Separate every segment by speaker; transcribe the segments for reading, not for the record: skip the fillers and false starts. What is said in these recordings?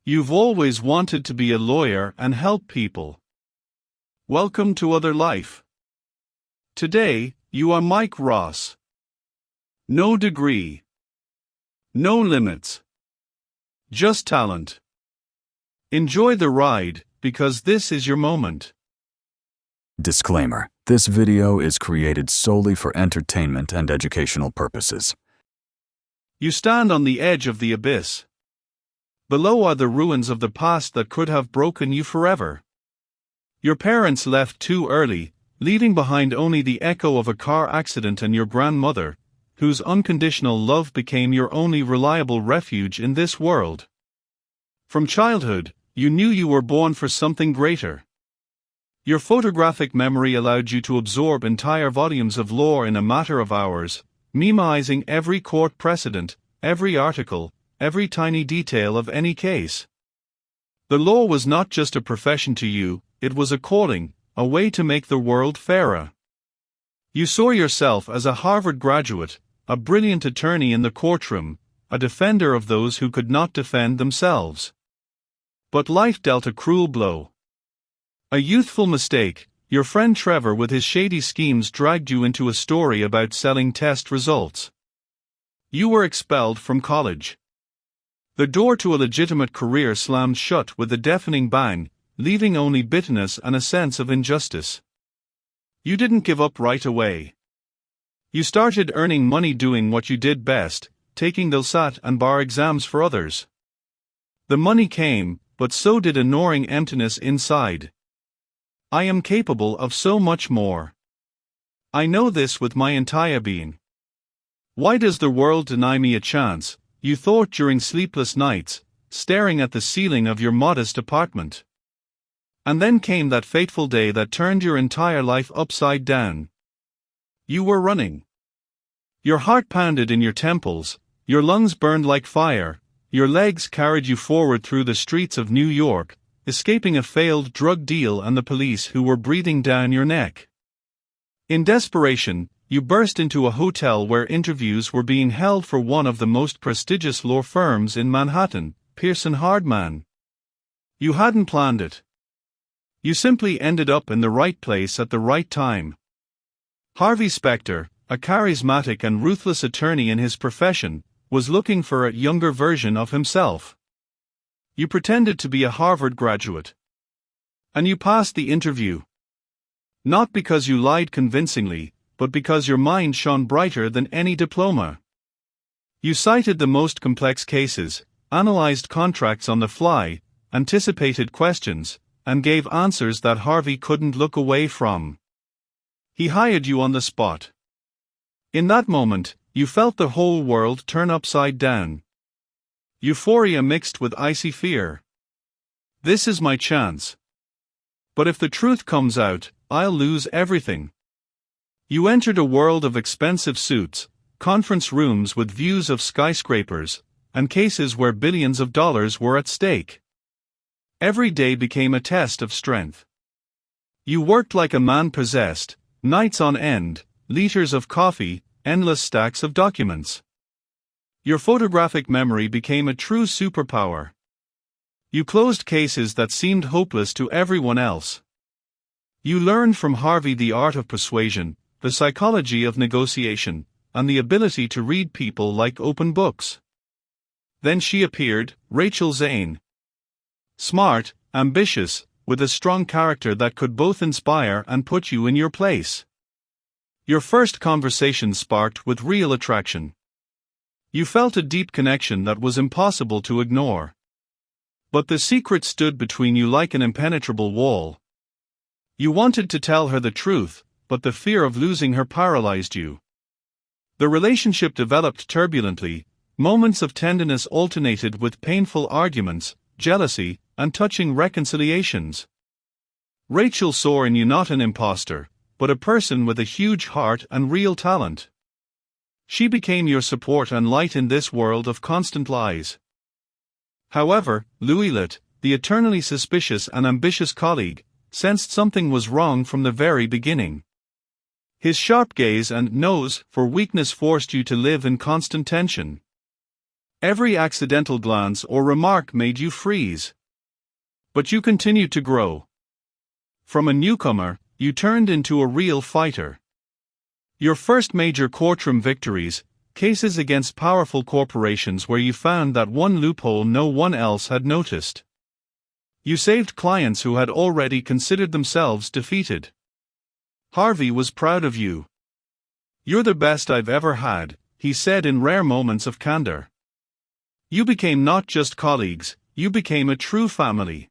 Speaker 1: You've always wanted to be a lawyer and help people. Welcome to Other Life. Today, you are Mike Ross. No degree. No limits. Just talent. Enjoy the ride, because this is your moment.
Speaker 2: Disclaimer: this video is created solely for entertainment and educational purposes.
Speaker 1: You stand on the edge of the abyss. Below are the ruins of the past that could have broken you forever. Your parents left too early, leaving behind only the echo of a car accident, and your grandmother, whose unconditional love became your only reliable refuge in this world. From childhood, you knew you were born for something greater. Your photographic memory allowed you to absorb entire volumes of lore in a matter of hours, memorizing every court precedent, every article, every tiny detail of any case. The law was not just a profession to you, it was a calling, a way to make the world fairer. You saw yourself as a Harvard graduate, a brilliant attorney in the courtroom, a defender of those who could not defend themselves. But life dealt a cruel blow. A youthful mistake, your friend Trevor with his shady schemes dragged you into a story about selling test results. You were expelled from college. The door to a legitimate career slammed shut with a deafening bang, leaving only bitterness and a sense of injustice. You didn't give up right away. You started earning money doing what you did best, taking LSAT and bar exams for others. The money came, but so did a gnawing emptiness inside. I am capable of so much more. I know this with my entire being. Why does the world deny me a chance? You thought during sleepless nights, staring at the ceiling of your modest apartment. And then came that fateful day that turned your entire life upside down. You were running. Your heart pounded in your temples, your lungs burned like fire, your legs carried you forward through the streets of New York, escaping a failed drug deal and the police who were breathing down your neck. In desperation, you burst into a hotel where interviews were being held for one of the most prestigious law firms in Manhattan, Pearson Hardman. You hadn't planned it. You simply ended up in the right place at the right time. Harvey Specter, a charismatic and ruthless attorney in his profession, was looking for a younger version of himself. You pretended to be a Harvard graduate. And you passed the interview. Not because you lied convincingly, but because your mind shone brighter than any diploma. You cited the most complex cases, analyzed contracts on the fly, anticipated questions, and gave answers that Harvey couldn't look away from. He hired you on the spot. In that moment, you felt the whole world turn upside down. Euphoria mixed with icy fear. This is my chance. But if the truth comes out, I'll lose everything. You entered a world of expensive suits, conference rooms with views of skyscrapers, and cases where billions of dollars were at stake. Every day became a test of strength. You worked like a man possessed, nights on end, liters of coffee, endless stacks of documents. Your photographic memory became a true superpower. You closed cases that seemed hopeless to everyone else. You learned from Harvey the art of persuasion, the psychology of negotiation, and the ability to read people like open books. Then she appeared, Rachel Zane. Smart, ambitious, with a strong character that could both inspire and put you in your place. Your first conversation sparked with real attraction. You felt a deep connection that was impossible to ignore. But the secret stood between you like an impenetrable wall. You wanted to tell her the truth, but the fear of losing her paralyzed you. The relationship developed turbulently, moments of tenderness alternated with painful arguments, jealousy, and touching reconciliations. Rachel saw in you not an imposter, but a person with a huge heart and real talent. She became your support and light in this world of constant lies. However, Louis, the eternally suspicious and ambitious colleague, sensed something was wrong from the very beginning. His sharp gaze and nose for weakness forced you to live in constant tension. Every accidental glance or remark made you freeze. But you continued to grow. From a newcomer, you turned into a real fighter. Your first major courtroom victories, cases against powerful corporations where you found that one loophole no one else had noticed. You saved clients who had already considered themselves defeated. Harvey was proud of you. "You're the best I've ever had," he said in rare moments of candor. You became not just colleagues, you became a true family.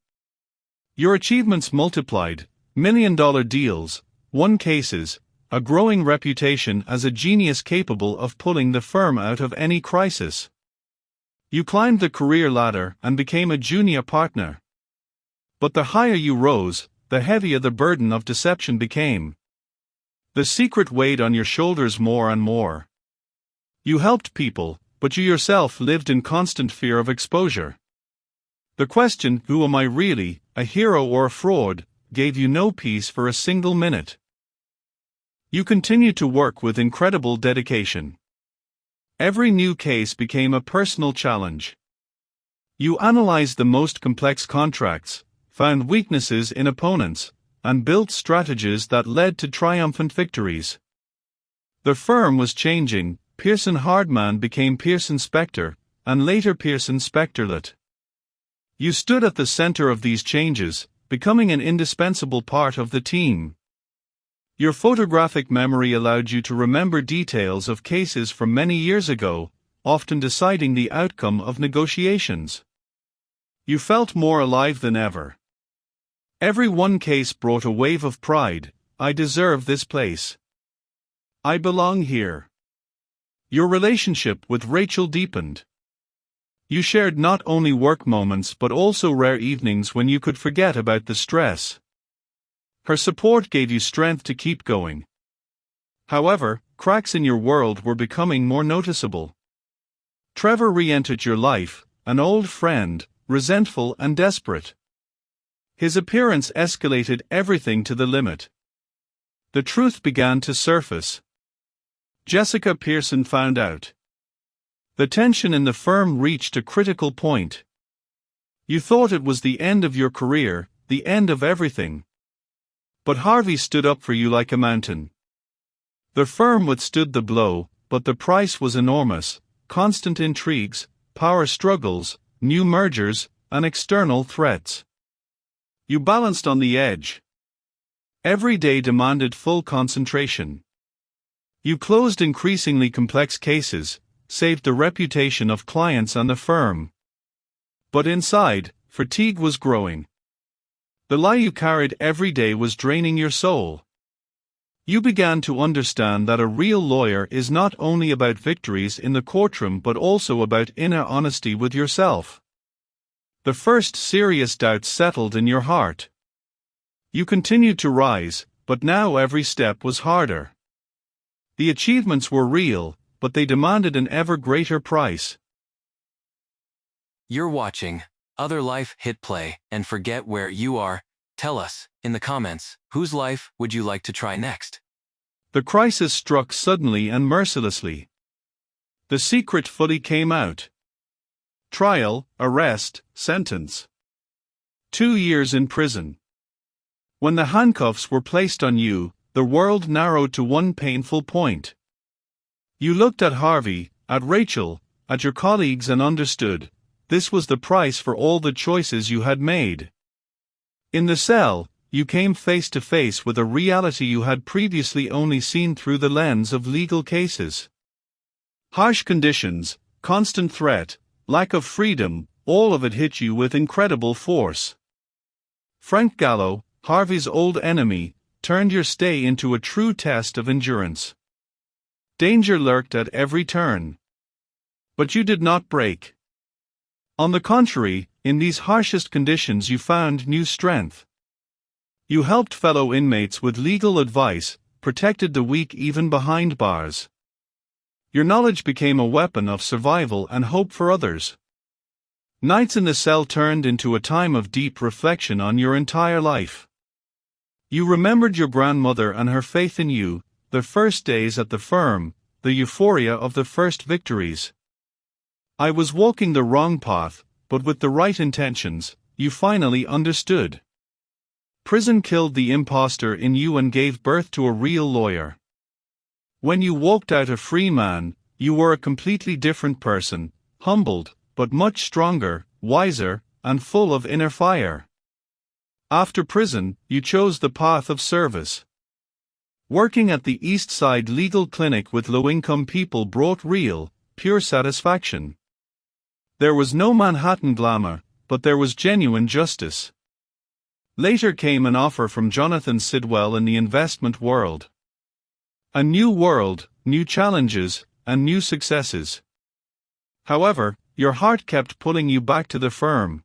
Speaker 1: Your achievements multiplied: million-dollar deals, won cases, a growing reputation as a genius capable of pulling the firm out of any crisis. You climbed the career ladder and became a junior partner. But the higher you rose, the heavier the burden of deception became. The secret weighed on your shoulders more and more. You helped people, but you yourself lived in constant fear of exposure. The question, "Who am I really, a hero or a fraud?" gave you no peace for a single minute. You continued to work with incredible dedication. Every new case became a personal challenge. You analyzed the most complex contracts, found weaknesses in opponents, and built strategies that led to triumphant victories. The firm was changing. Pearson Hardman became Pearson Specter, and later Pearson Specterlet. You stood at the center of these changes, becoming an indispensable part of the team. Your photographic memory allowed you to remember details of cases from many years ago, often deciding the outcome of negotiations. You felt more alive than ever. Every one case brought a wave of pride: "I deserve this place. I belong here." Your relationship with Rachel deepened. You shared not only work moments but also rare evenings when you could forget about the stress. Her support gave you strength to keep going. However, cracks in your world were becoming more noticeable. Trevor re-entered your life, an old friend, resentful and desperate. His appearance escalated everything to the limit. The truth began to surface. Jessica Pearson found out. The tension in the firm reached a critical point. You thought it was the end of your career, the end of everything. But Harvey stood up for you like a mountain. The firm withstood the blow, but the price was enormous: constant intrigues, power struggles, new mergers, and external threats. You balanced on the edge. Every day demanded full concentration. You closed increasingly complex cases, saved the reputation of clients and the firm. But inside, fatigue was growing. The lie you carried every day was draining your soul. You began to understand that a real lawyer is not only about victories in the courtroom but also about inner honesty with yourself. The first serious doubts settled in your heart. You continued to rise, but now every step was harder. The achievements were real, but they demanded an ever greater price.
Speaker 3: You're watching Other Life. Hit play and forget where you are. Tell us, in the comments, whose life would you like to try next?
Speaker 1: The crisis struck suddenly and mercilessly. The secret fully came out. Trial, arrest, sentence. 2 years in prison. When the handcuffs were placed on you, the world narrowed to one painful point. You looked at Harvey, at Rachel, at your colleagues and understood: this was the price for all the choices you had made. In the cell, you came face to face with a reality you had previously only seen through the lens of legal cases. Harsh conditions, constant threat, lack of freedom, all of it hit you with incredible force. Frank Gallo, Harvey's old enemy, turned your stay into a true test of endurance. Danger lurked at every turn. But you did not break. On the contrary, in these harshest conditions you found new strength. You helped fellow inmates with legal advice, protected the weak even behind bars. Your knowledge became a weapon of survival and hope for others. Nights in the cell turned into a time of deep reflection on your entire life. You remembered your grandmother and her faith in you, the first days at the firm, the euphoria of the first victories. I was walking the wrong path, but with the right intentions, you finally understood. Prison killed the imposter in you and gave birth to a real lawyer. When you walked out a free man, you were a completely different person, humbled, but much stronger, wiser, and full of inner fire. After prison, you chose the path of service. Working at the East Side Legal Clinic with low-income people brought real, pure satisfaction. There was no Manhattan glamour, but there was genuine justice. Later came an offer from Jonathan Sidwell in the investment world. A new world, new challenges, and new successes. However, your heart kept pulling you back to the firm.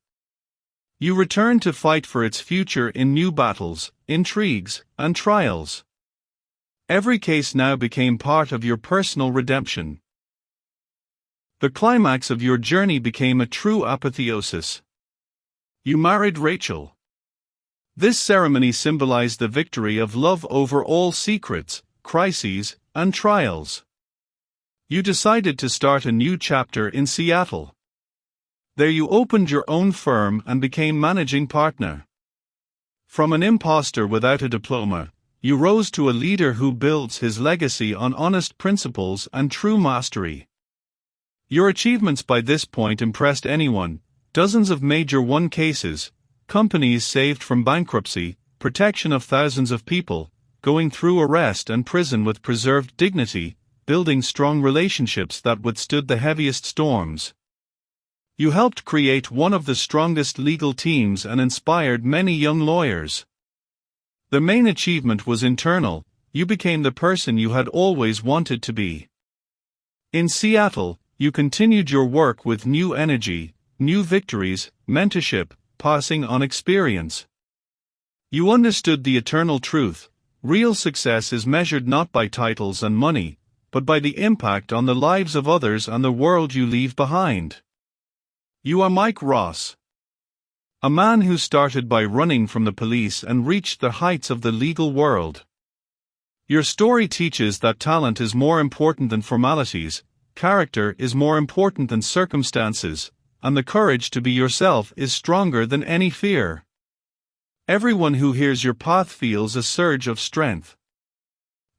Speaker 1: You returned to fight for its future in new battles, intrigues, and trials. Every case now became part of your personal redemption. The climax of your journey became a true apotheosis. You married Rachel. This ceremony symbolized the victory of love over all secrets, crises, and trials. You decided to start a new chapter in Seattle. There you opened your own firm and became managing partner. From an imposter without a diploma, you rose to a leader who builds his legacy on honest principles and true mastery. Your achievements by this point impressed anyone: dozens of major won cases, companies saved from bankruptcy, protection of thousands of people, going through arrest and prison with preserved dignity, building strong relationships that withstood the heaviest storms. You helped create one of the strongest legal teams and inspired many young lawyers. The main achievement was internal: you became the person you had always wanted to be. In Seattle, you continued your work with new energy, new victories, mentorship, passing on experience. You understood the eternal truth: real success is measured not by titles and money, but by the impact on the lives of others and the world you leave behind. You are Mike Ross. A man who started by running from the police and reached the heights of the legal world. Your story teaches that talent is more important than formalities, character is more important than circumstances, and the courage to be yourself is stronger than any fear. Everyone who hears your path feels a surge of strength.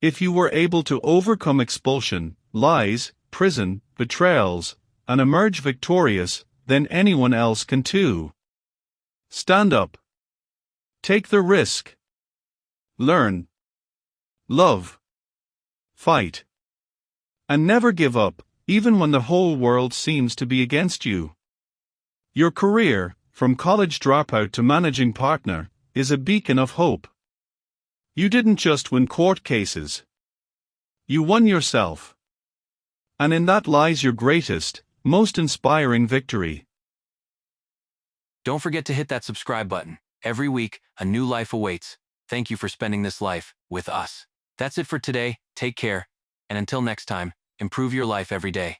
Speaker 1: If you were able to overcome expulsion, lies, prison, betrayals, and emerge victorious, then anyone else can too. Stand up. Take the risk. Learn. Love. Fight. And never give up, even when the whole world seems to be against you. Your career, from college dropout to managing partner, is a beacon of hope. You didn't just win court cases. You won yourself. And in that lies your greatest, most inspiring victory.
Speaker 3: Don't forget to hit that subscribe button. Every week, a new life awaits. Thank you for spending this life with us. That's it for today. Take care. And until next time, improve your life every day.